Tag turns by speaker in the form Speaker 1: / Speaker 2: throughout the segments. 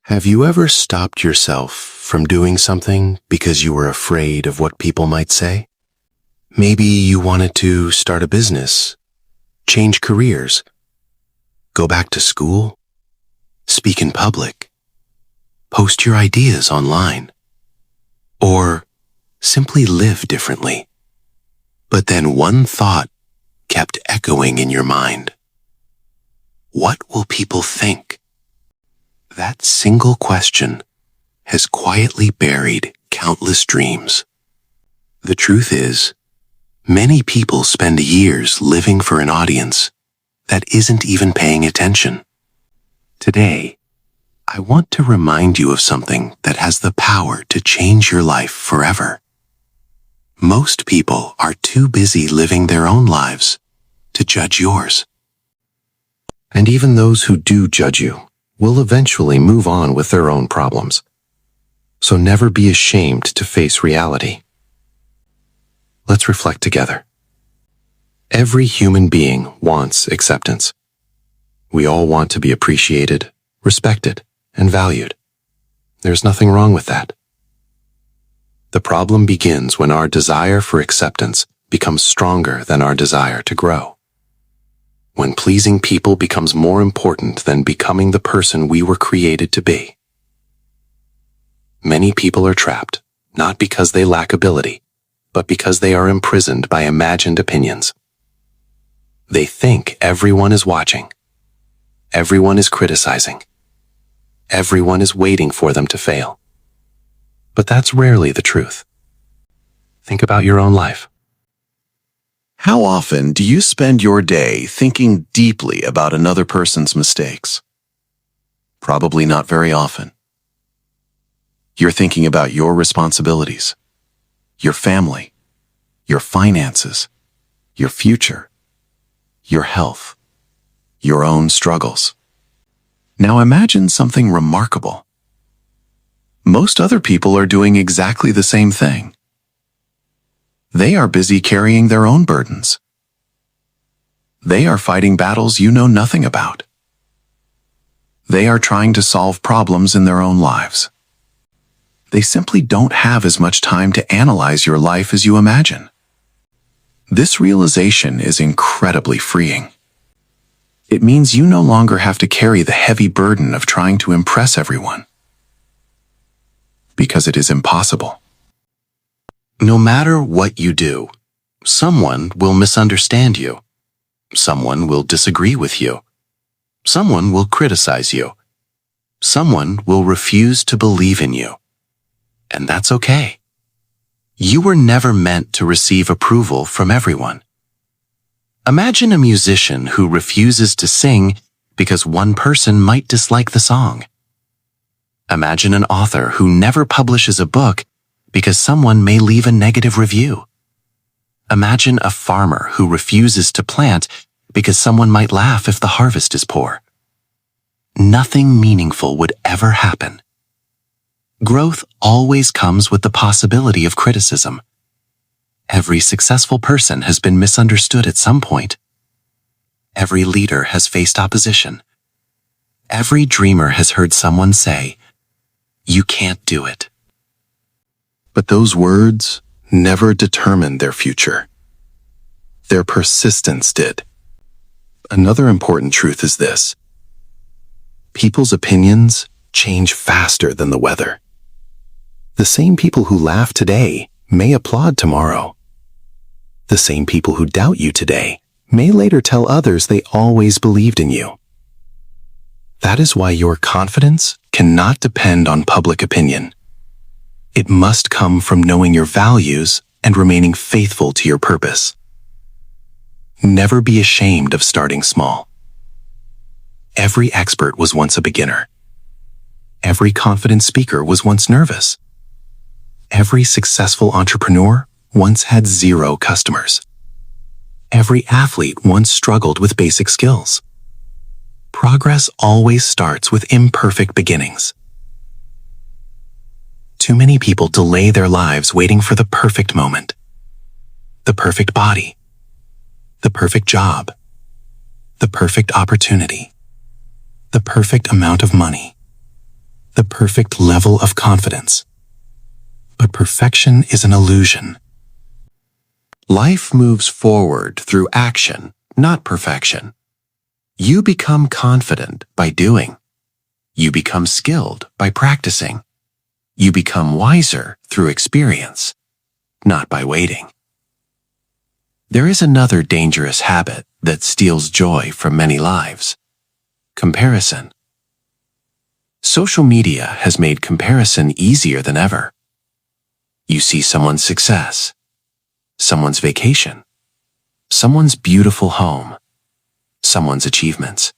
Speaker 1: Have you ever stopped yourself from doing something because you were afraid of what people might say? Maybe you wanted to start a business, change careers, go back to school, speak in public, post your ideas online, or simply live differently. But then one thought kept echoing in your mind. What will people think? That single question has quietly buried countless dreams. The truth is, many people spend years living for an audience that isn't even paying attention. Today, I want to remind you of something that has the power to change your life forever. Most people are too busy living their own lives to judge yours. And even those who do judge you will eventually move on with their own problems. So never be ashamed to face reality. Let's reflect together. Every human being wants acceptance. We all want to be appreciated, respected, and valued. There's nothing wrong with that. The problem begins when our desire for acceptance becomes stronger than our desire to grow. When pleasing people becomes more important than becoming the person we were created to be. Many people are trapped, not because they lack ability, but because they are imprisoned by imagined opinions. They think everyone is watching. Everyone is criticizing. Everyone is waiting for them to fail. But that's rarely the truth. Think about your own life.
Speaker 2: How often do you spend your day thinking deeply about another person's mistakes? Probably not very often. You're thinking about your responsibilities, your family, your finances, your future, your health, your own struggles. Now imagine something remarkable. Most other people are doing exactly the same thing. They are busy carrying their own burdens. They are fighting battles you know nothing about. They are trying to solve problems in their own lives. They simply don't have as much time to analyze your life as you imagine. This realization is incredibly freeing. It means you no longer have to carry the heavy burden of trying to impress everyone. Because it is impossible.
Speaker 1: No matter what you do, someone will misunderstand you. Someone will disagree with you. Someone will criticize you. Someone will refuse to believe in you. And that's okay. You were never meant to receive approval from everyone. Imagine a musician who refuses to sing because one person might dislike the song. Imagine an author who never publishes a book because someone may leave a negative review. Imagine a farmer who refuses to plant because someone might laugh if the harvest is poor. Nothing meaningful would ever happen. Growth always comes with the possibility of criticism. Every successful person has been misunderstood at some point. Every leader has faced opposition. Every dreamer has heard someone say, "You can't do it."
Speaker 2: But those words never determined their future. Their persistence did. Another important truth is this. People's opinions change faster than the weather. The same people who laugh today may applaud tomorrow. The same people who doubt you today may later tell others they always believed in you. That is why your confidence cannot depend on public opinion. It must come from knowing your values and remaining faithful to your purpose. Never be ashamed of starting small. Every expert was once a beginner. Every confident speaker was once nervous. Every successful entrepreneur once had 0 customers. Every athlete once struggled with basic skills. Progress always starts with imperfect beginnings. Too many people delay their lives waiting for the perfect moment, the perfect body, the perfect job, the perfect opportunity, the perfect amount of money, the perfect level of confidence. But perfection is an illusion.
Speaker 1: Life moves forward through action, not perfection. You become confident by doing. You become skilled by practicing. You become wiser through experience, not by waiting. There is another dangerous habit that steals joy from many lives: comparison. Social media has made comparison easier than ever. You see someone's success, someone's vacation, someone's beautiful home, someone's achievements,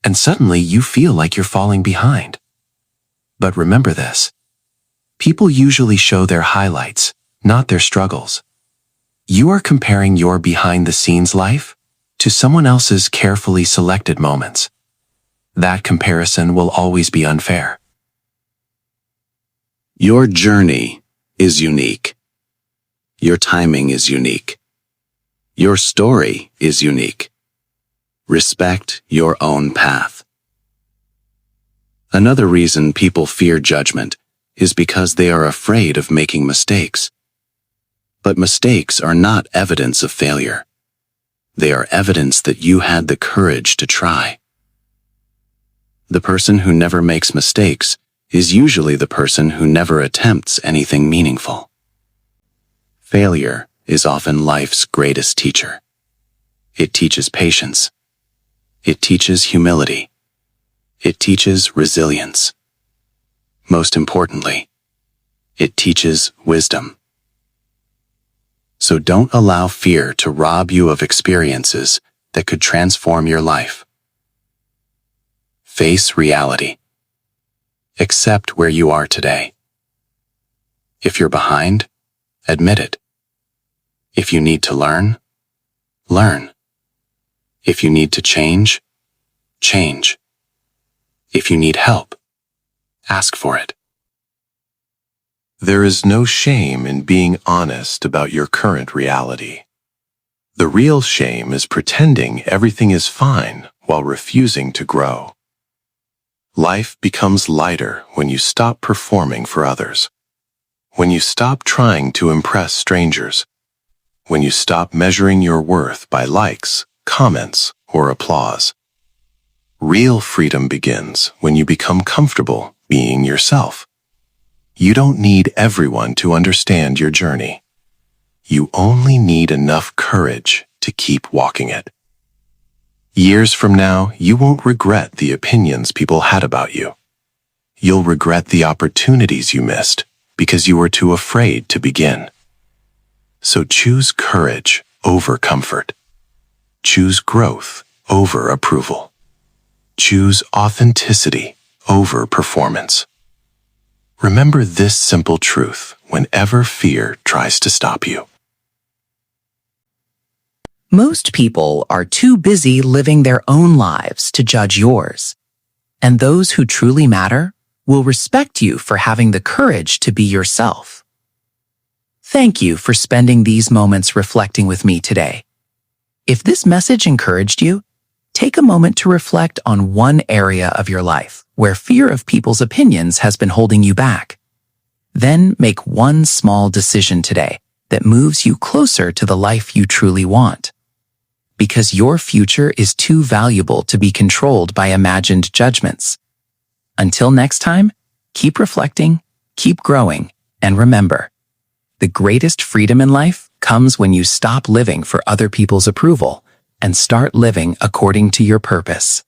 Speaker 1: and suddenly you feel like you're falling behind. But remember this: people usually show their highlights, not their struggles. You are comparing your behind-the-scenes life to someone else's carefully selected moments. That comparison will always be unfair.
Speaker 2: Your journey is unique. Your timing is unique. Your story is unique. Respect your own path. Another reason people fear judgment is because they are afraid of making mistakes. But mistakes are not evidence of failure. They are evidence that you had the courage to try. The person who never makes mistakes is usually the person who never attempts anything meaningful. Failure is often life's greatest teacher. It teaches patience. It teaches humility. It teaches resilience. Most importantly, it teaches wisdom. So don't allow fear to rob you of experiences that could transform your life. Face reality. Accept where you are today. If you're behind, admit it. If you need to learn, learn. If you need to change, change. If you need help, ask for it.
Speaker 1: There is no shame in being honest about your current reality. The real shame is pretending everything is fine while refusing to grow. Life becomes lighter when you stop performing for others, when you stop trying to impress strangers, when you stop measuring your worth by likes, comments, or applause. Real freedom begins when you become comfortable being yourself. You don't need everyone to understand your journey. You only need enough courage to keep walking it. Years from now, you won't regret the opinions people had about you. You'll regret the opportunities you missed because you were too afraid to begin. So choose courage over comfort. Choose growth over approval. Choose authenticity over performance. Remember this simple truth whenever fear tries to stop you.
Speaker 3: Most people are too busy living their own lives to judge yours, and those who truly matter will respect you for having the courage to be yourself. Thank you for spending these moments reflecting with me today. If this message encouraged you, take a moment to reflect on one area of your life where fear of people's opinions has been holding you back. Then make one small decision today that moves you closer to the life you truly want. Because your future is too valuable to be controlled by imagined judgments. Until next time, keep reflecting, keep growing, and remember, the greatest freedom in life comes when you stop living for other people's approval and start living according to your purpose.